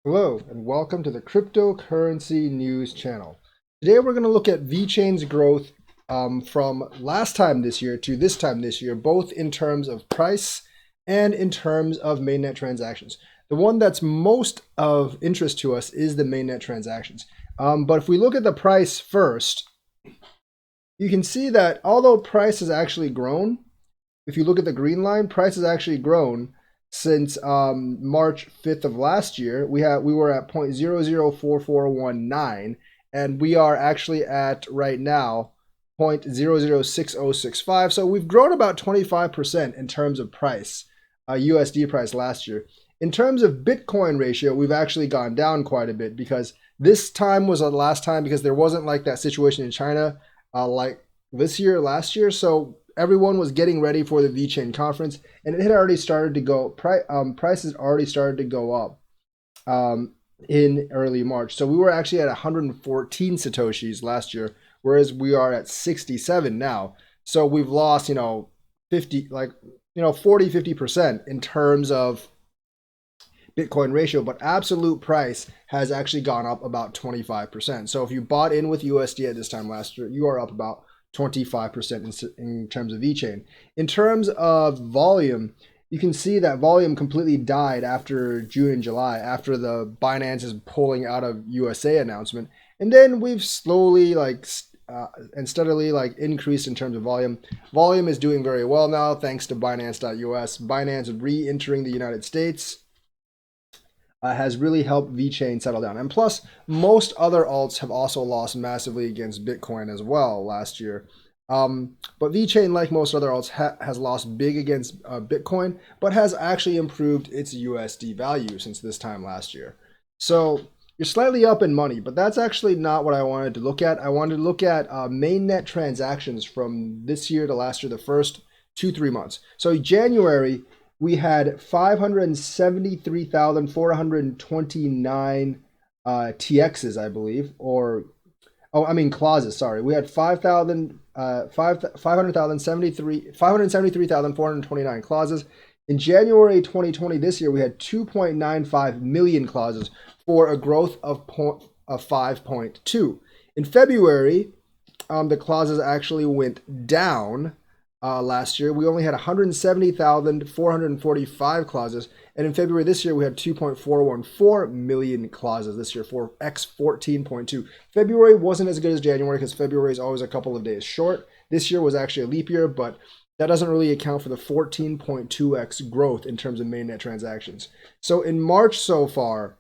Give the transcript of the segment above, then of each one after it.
Hello and welcome to the Cryptocurrency News channel. Today we're going to look at VeChain's growth from last time this year to this time this year, both in terms of price and in terms of mainnet transactions. The one that's most of interest to us is the mainnet transactions. But if we look at the price first, you can see that although price has actually grown, if you look at the green line, price has actually grown since March 5th of last year. We were at 0.004419, and we are actually at right now 0.006065. So we've grown about 25% in terms of price, USD price last year. In terms of Bitcoin ratio, we've actually gone down quite a bit because this time was the last time because there wasn't like that situation in China like this year, last year. So everyone was getting ready for the VeChain conference, and it had already started to go. Prices already started to go up in early March. So we were actually at 114 satoshis last year, whereas we are at 67 now. So we've lost, 50, 40, 50% in terms of Bitcoin ratio, but absolute price has actually gone up about 25%. So if you bought in with USD at this time last year, you are up about 25% in terms of VeChain. In terms of volume, you can see that volume completely died after June and July, after the Binance is pulling out of USA announcement. And then we've slowly and steadily increased in terms of volume. Volume is doing very well now thanks to Binance.us. Binance re-entering the United States has really helped VeChain settle down. And plus, most other alts have also lost massively against Bitcoin as well last year. But VeChain, like most other alts, has lost big against Bitcoin, but has actually improved its USD value since this time last year. So you're slightly up in money, but that's actually not what I wanted to look at. I wanted to look at mainnet transactions from this year to last year, the first 2-3 months. So January, we had 573,429 TXs, I believe, clauses. Sorry, we had 573,429 clauses. In January 2020, this year, we had 2.95 million clauses for a growth of 5.2. In February, the clauses actually went down. Last year, we only had 170,445 clauses. And in February this year, we had 2.414 million clauses this year for X14.2. February wasn't as good as January because February is always a couple of days short. This year was actually a leap year, but that doesn't really account for the 14.2x growth in terms of mainnet transactions. So in March so far,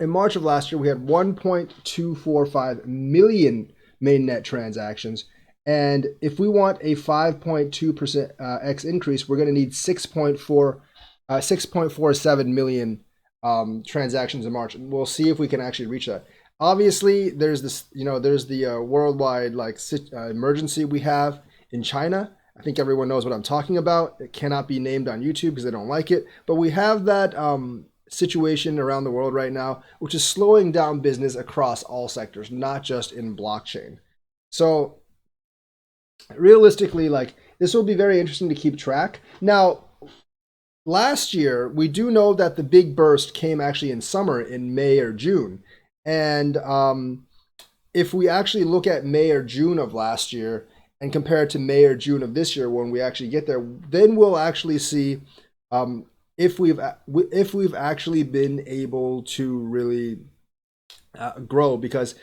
in March of last year, we had 1.245 million mainnet transactions. And if we want a 5.2% X increase, we're going to need 6.47 million transactions in March. And we'll see if we can actually reach that. Obviously, there's this, there's the worldwide emergency we have in China. I think everyone knows what I'm talking about. It cannot be named on YouTube because they don't like it. But we have that situation around the world right now, which is slowing down business across all sectors, not just in blockchain. So realistically, this will be very interesting to keep track. Now, last year, we do know that the big burst came actually in summer in May or June. And if we actually look at May or June of last year and compare it to May or June of this year when we actually get there, then we'll actually see if we've actually been able to really grow, because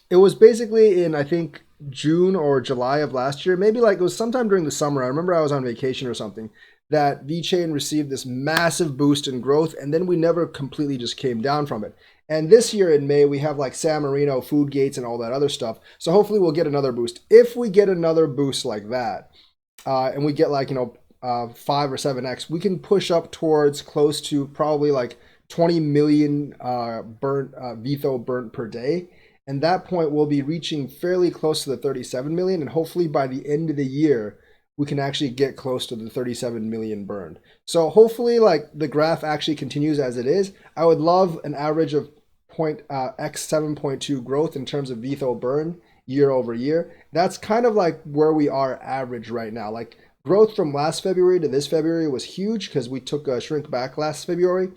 it was basically in, I think, June or July of last year, maybe it was sometime during the summer. I remember I was on vacation or something, that VeChain received this massive boost in growth, and then we never completely just came down from it. And this year in May, we have San Marino, Food Gates, and all that other stuff. So hopefully we'll get another boost. If we get another boost like that, and we get 5 or 7x, we can push up towards close to probably 20 million VeTho burnt per day. And that point, we'll be reaching fairly close to the 37 million. And hopefully by the end of the year, we can actually get close to the 37 million burned. So hopefully the graph actually continues as it is. I would love an average of X 7.2 growth in terms of VeTho burn year over year. That's kind of where we are average right now. Growth from last February to this February was huge because we took a shrink back last February.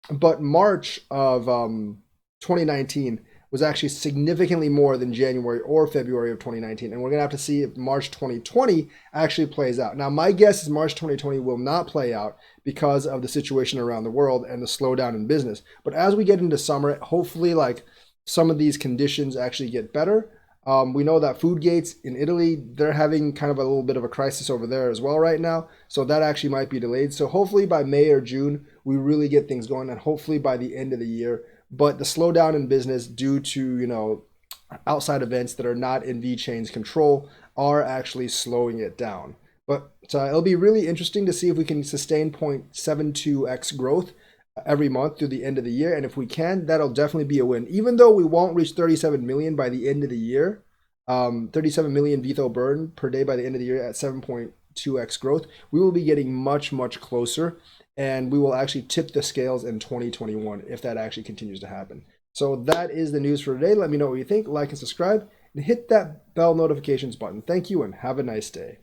but March of 2019 was actually significantly more than January or February of 2019. And we're going to have to see if March 2020 actually plays out. Now, my guess is March 2020 will not play out because of the situation around the world and the slowdown in business. But as we get into summer, hopefully, like some of these conditions actually get better. We know that Food Gates in Italy, they're having kind of a little bit of a crisis over there as well right now. So that actually might be delayed. So hopefully by May or June, we really get things going, and hopefully by the end of the year. But the slowdown in business due to, outside events that are not in VeChain's control are actually slowing it down. But it'll be really interesting to see if we can sustain 0.72x growth every month through the end of the year. And if we can, that'll definitely be a win. Even though we won't reach 37 million by the end of the year, 37 million VTHO burn per day by the end of the year at 7.2x growth, we will be getting much, much closer. And we will actually tip the scales in 2021 if that actually continues to happen. So that is the news for today. Let me know what you think. Like and subscribe and hit that bell notifications button. Thank you and have a nice day.